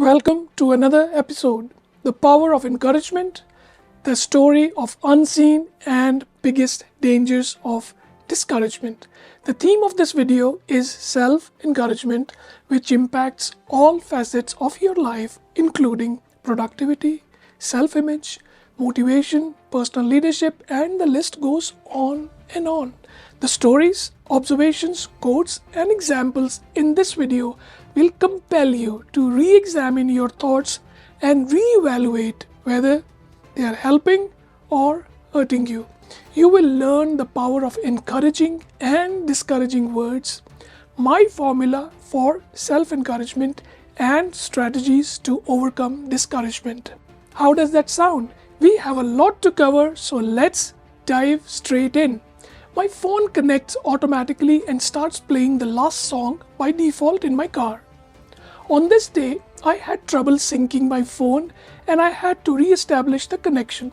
Welcome to another episode, The Power of Encouragement, the story of unseen and biggest dangers of discouragement. The theme of this video is self-encouragement, which impacts all facets of your life, including productivity, self-image, motivation, personal leadership, and the list goes on and on. The stories, observations, quotes, and examples in this video will compel you to re-examine your thoughts and re-evaluate whether they are helping or hurting you. You will learn the power of encouraging and discouraging words, my formula for self-encouragement, and strategies to overcome discouragement. How does that sound? We have a lot to cover, so let's dive straight in. My phone connects automatically and starts playing the last song by default in my car. On this day, I had trouble syncing my phone and I had to re-establish the connection.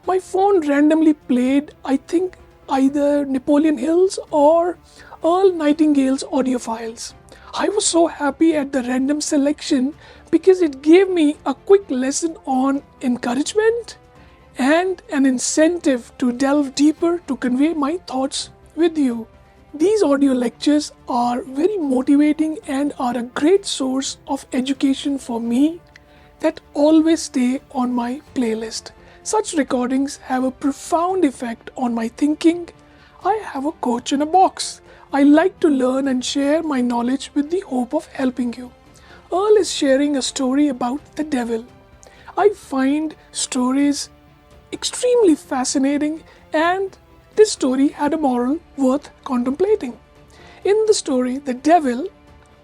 My phone randomly played, I think, either Napoleon Hill's or Earl Nightingale's audio files. I was so happy at the random selection because it gave me a quick lesson on encouragement and an incentive to delve deeper to convey my thoughts with you. These audio lectures are very motivating and are a great source of education for me that always stay on my playlist. Such recordings have a profound effect on my thinking. I have a coach in a box. I like to learn and share my knowledge with the hope of helping you. Earl is sharing a story about the devil. I find stories extremely fascinating, and this story had a moral worth contemplating. In the story, the devil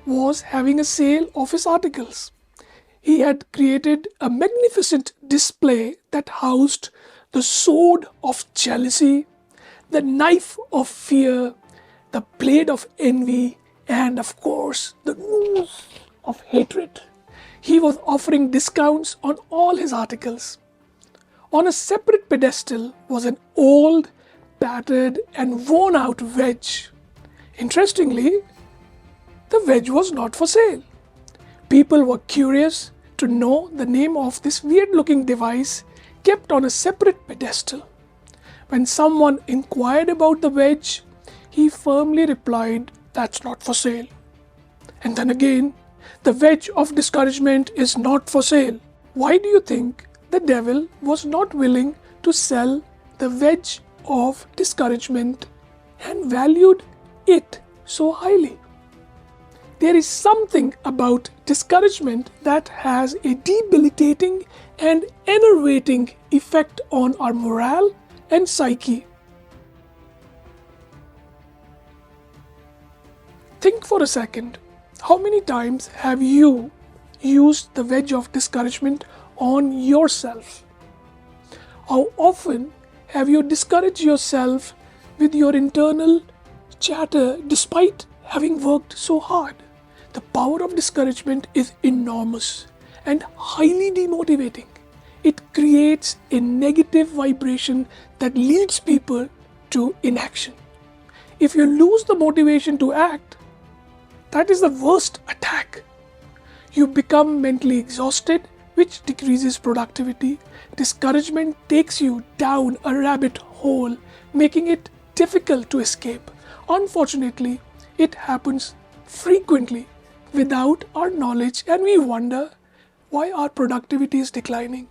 was having a sale of his articles. He had created a magnificent display that housed the sword of jealousy, the knife of fear, the blade of envy, and of course, the noose of hatred. He was offering discounts on all his articles. On a separate pedestal was an old, battered and worn out wedge. Interestingly, the wedge was not for sale. People were curious to know the name of this weird-looking device kept on a separate pedestal. When someone inquired about the wedge, he firmly replied, "That's not for sale." And then again, "The wedge of discouragement is not for sale." Why do you think the devil was not willing to sell the wedge of discouragement and valued it so highly? There is something about discouragement that has a debilitating and enervating effect on our morale and psyche. Think for a second. How many times have you used the wedge of discouragement on yourself? How often have you discouraged yourself with your internal chatter despite having worked so hard? The power of discouragement is enormous and highly demotivating. It creates a negative vibration that leads people to inaction. If you lose the motivation to act, that is the worst attack. You become mentally exhausted, which decreases productivity. Discouragement takes you down a rabbit hole, making it difficult to escape. Unfortunately, it happens frequently without our knowledge, and we wonder why our productivity is declining.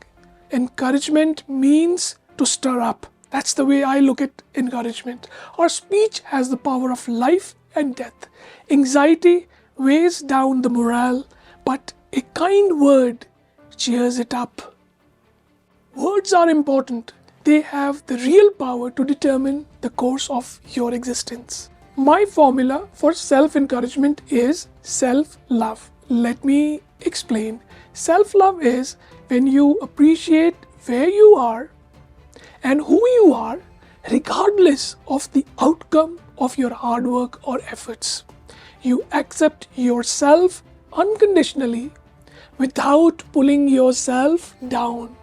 Encouragement means to stir up. That's the way I look at encouragement. Our speech has the power of life and death. Anxiety weighs down the morale, but a kind word cheers it up. Words are important. They have the real power to determine the course of your existence. My formula for self-encouragement is self-love. Let me explain. Self-love is when you appreciate where you are and who you are, regardless of the outcome of your hard work or efforts. You accept yourself unconditionally without pulling yourself down.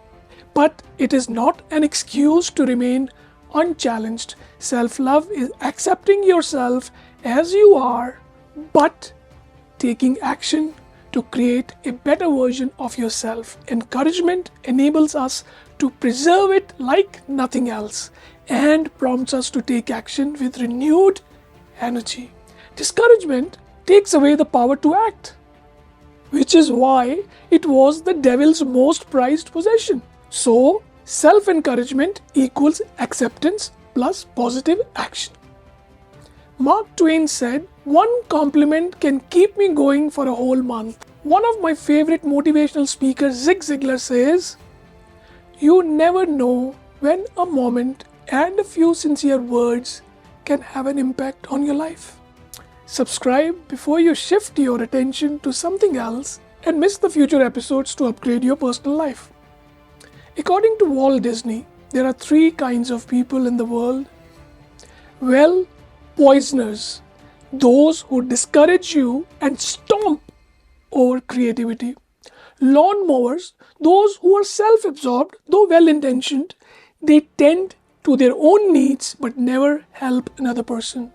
But it is not an excuse to remain unchallenged. Self-love is accepting yourself as you are, but taking action to create a better version of yourself. Encouragement enables us to preserve it like nothing else and prompts us to take action with renewed energy. Discouragement takes away the power to act, which is why it was the devil's most prized possession. So, self-encouragement equals acceptance plus positive action. Mark Twain said, "One compliment can keep me going for a whole month." One of my favorite motivational speakers, Zig Ziglar, says, "You never know when a moment and a few sincere words can have an impact on your life." Subscribe before you shift your attention to something else and miss the future episodes to upgrade your personal life. According to Walt Disney, there are 3 kinds of people in the world. Well, poisoners, those who discourage you and stomp over creativity. Lawnmowers, those who are self-absorbed, though well-intentioned, they tend to their own needs but never help another person.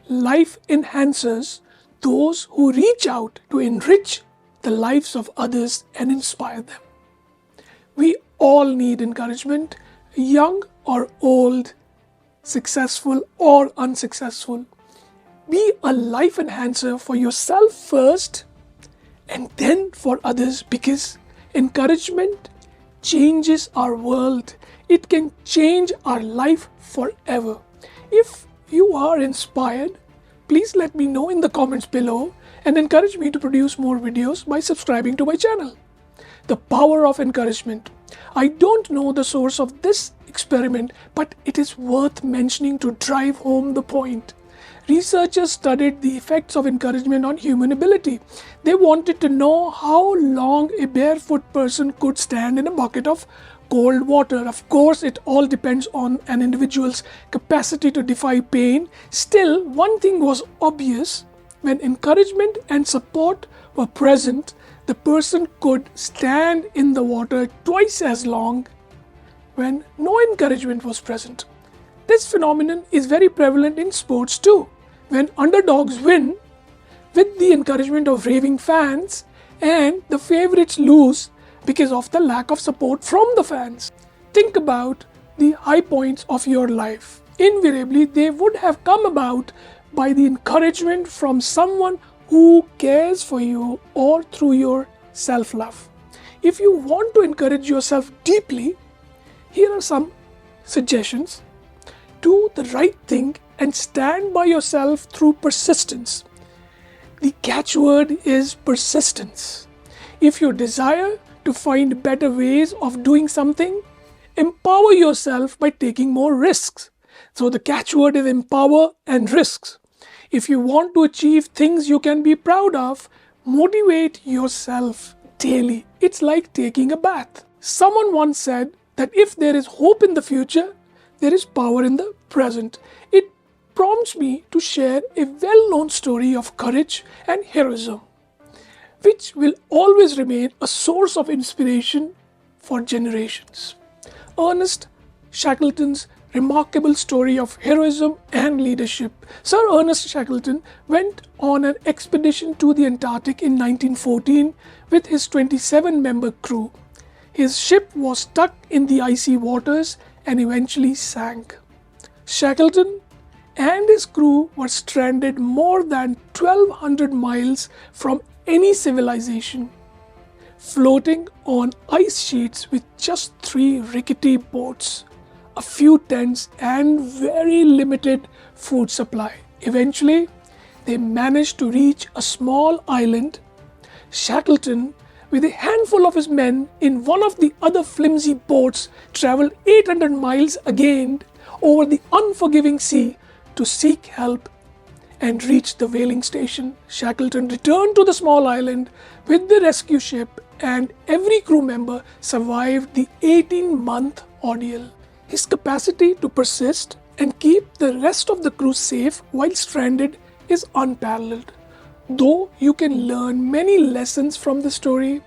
Life enhancers, those who reach out to enrich the lives of others and inspire them. We all need encouragement, young or old, successful or unsuccessful. Be a life enhancer for yourself first and then for others, because encouragement changes our world. It can change our life forever. If you are inspired, please let me know in the comments below and encourage me to produce more videos by subscribing to my channel. The power of encouragement. I don't know the source of this experiment, but it is worth mentioning to drive home the point. Researchers studied the effects of encouragement on human ability. They wanted to know how long a barefoot person could stand in a bucket of cold water. Of course, it all depends on an individual's capacity to defy pain. Still, one thing was obvious. When encouragement and support were present, the person could stand in the water twice as long when no encouragement was present. This phenomenon is very prevalent in sports too. When underdogs win with the encouragement of raving fans and the favorites lose because of the lack of support from the fans. Think about the high points of your life. Invariably, they would have come about by the encouragement from someone who cares for you or through your self-love. If you want to encourage yourself deeply, here are some suggestions. Do the right thing and stand by yourself through persistence. The catchword is persistence. If you desire to find better ways of doing something, empower yourself by taking more risks. So the catchword is empower and risks. If you want to achieve things you can be proud of, motivate yourself daily. It's like taking a bath. Someone once said that if there is hope in the future, there is power in the present. It prompts me to share a well-known story of courage and heroism, which will always remain a source of inspiration for generations. Ernest Shackleton's remarkable story of heroism and leadership. Sir Ernest Shackleton went on an expedition to the Antarctic in 1914 with his 27-member crew. His ship was stuck in the icy waters and eventually sank. Shackleton and his crew were stranded more than 1,200 miles from any civilization, floating on ice sheets with just 3 rickety boats, a few tents and very limited food supply. Eventually, they managed to reach a small island. Shackleton, with a handful of his men in one of the other flimsy boats, traveled 800 miles again over the unforgiving sea to seek help and reached the whaling station. Shackleton returned to the small island with the rescue ship, and every crew member survived the 18-month ordeal. His capacity to persist and keep the rest of the crew safe while stranded is unparalleled. Though you can learn many lessons from the story,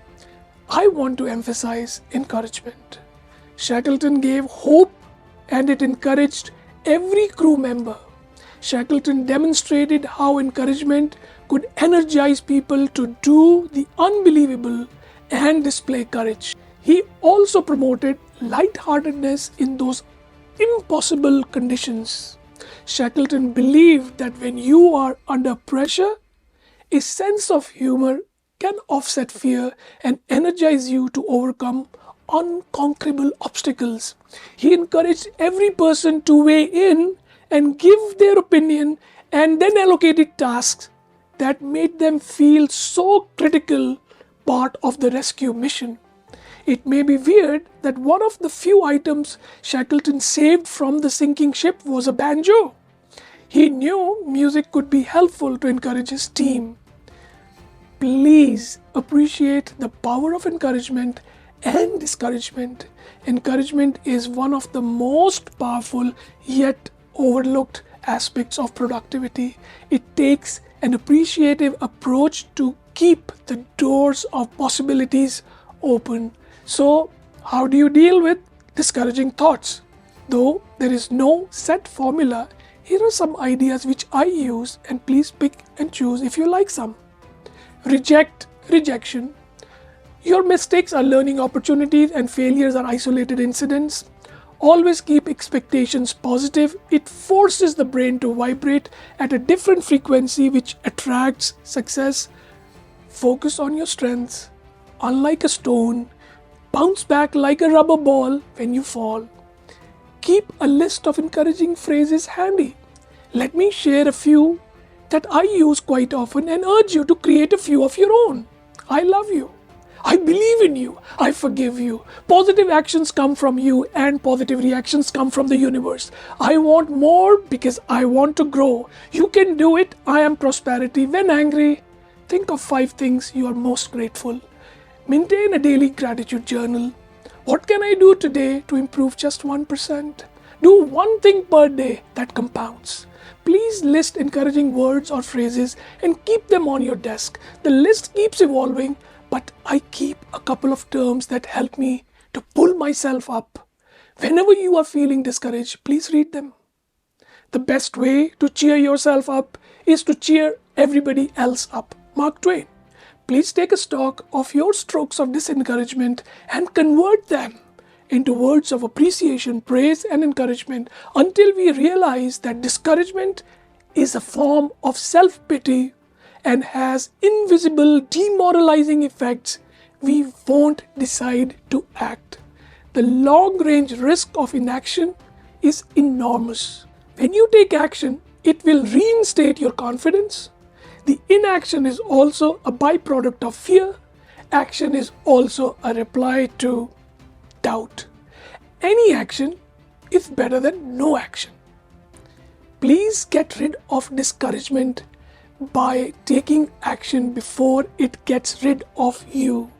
I want to emphasize encouragement. Shackleton gave hope and it encouraged every crew member. Shackleton demonstrated how encouragement could energize people to do the unbelievable and display courage. He also promoted lightheartedness in those impossible conditions. Shackleton believed that when you are under pressure, a sense of humor can offset fear and energize you to overcome unconquerable obstacles. He encouraged every person to weigh in and give their opinion and then allocated tasks that made them feel so critical part of the rescue mission. It may be weird that one of the few items Shackleton saved from the sinking ship was a banjo. He knew music could be helpful to encourage his team. Please appreciate the power of encouragement and discouragement. Encouragement is one of the most powerful yet overlooked aspects of productivity. It takes an appreciative approach to keep the doors of possibilities open. So, how do you deal with discouraging thoughts? Though there is no set formula, here are some ideas which I use, and please pick and choose if you like some. Reject rejection. Your mistakes are learning opportunities and failures are isolated incidents. Always keep expectations positive. It forces the brain to vibrate at a different frequency which attracts success. Focus on your strengths. Unlike a stone, bounce back like a rubber ball when you fall. Keep a list of encouraging phrases handy. Let me share a few that I use quite often and urge you to create a few of your own. I love you. I believe in you. I forgive you. Positive actions come from you and positive reactions come from the universe. I want more because I want to grow. You can do it. I am prosperity. When angry, think of 5 things you are most grateful. Maintain a daily gratitude journal. What can I do today to improve just 1%? Do one thing per day that compounds. Please list encouraging words or phrases and keep them on your desk. The list keeps evolving, but I keep a couple of terms that help me to pull myself up. Whenever you are feeling discouraged, please read them. The best way to cheer yourself up is to cheer everybody else up. Mark Twain. Please take a stock of your strokes of disencouragement and convert them into words of appreciation, praise, and encouragement until we realize that discouragement is a form of self-pity and has invisible demoralizing effects. We won't decide to act. The long-range risk of inaction is enormous. When you take action, it will reinstate your confidence. The inaction is also a byproduct of fear. Action is also a reply to doubt. Any action is better than no action. Please get rid of discouragement by taking action before it gets rid of you.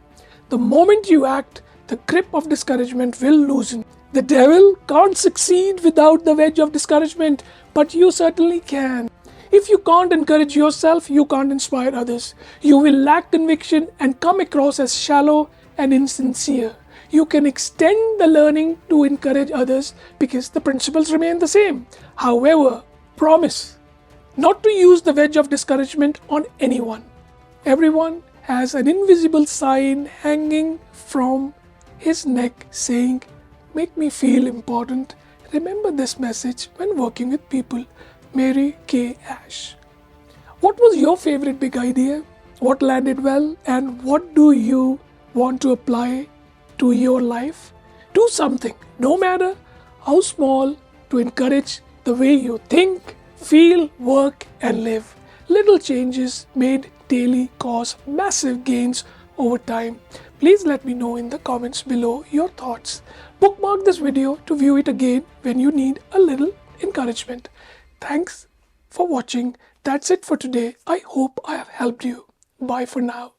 The moment you act, the grip of discouragement will loosen. The devil can't succeed without the wedge of discouragement, but you certainly can. If you can't encourage yourself, you can't inspire others. You will lack conviction and come across as shallow and insincere. You can extend the learning to encourage others because the principles remain the same. However, promise not to use the wedge of discouragement on anyone. Everyone has an invisible sign hanging from his neck saying, "Make me feel important. Remember this message when working with people." Mary K. Ash. What was your favorite big idea? What landed well? And what do you want to apply to your life? Do something, no matter how small, to encourage the way you think, feel, work, and live. Little changes made daily cause massive gains over time. Please let me know in the comments below your thoughts. Bookmark this video to view it again when you need a little encouragement. Thanks for watching. That's it for today. I hope I have helped you. Bye for now.